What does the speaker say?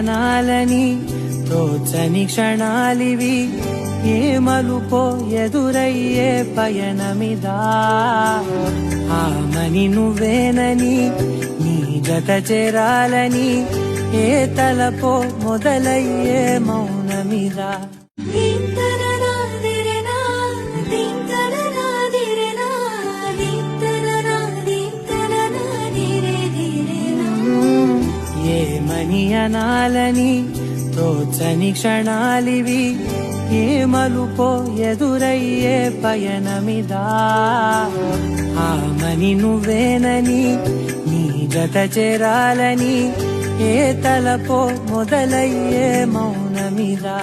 అనాలని తోచని క్షణాలివి ఏ మలుపో ఎదురయ్యే పయనమిదా ఆమని నువ్వేనని నీ జత చేరాలని ఏ తలపో మొదలయ్యే మౌనమిదా ఏమని అనాలని తోచని క్షణాలివి ఏ మలుపో ఎదురయ్యే పయనమిదా ఆమని నువ్వేనని నీ జత చేరాలని ఏ తలపో మొదలయ్యే మౌనమిదా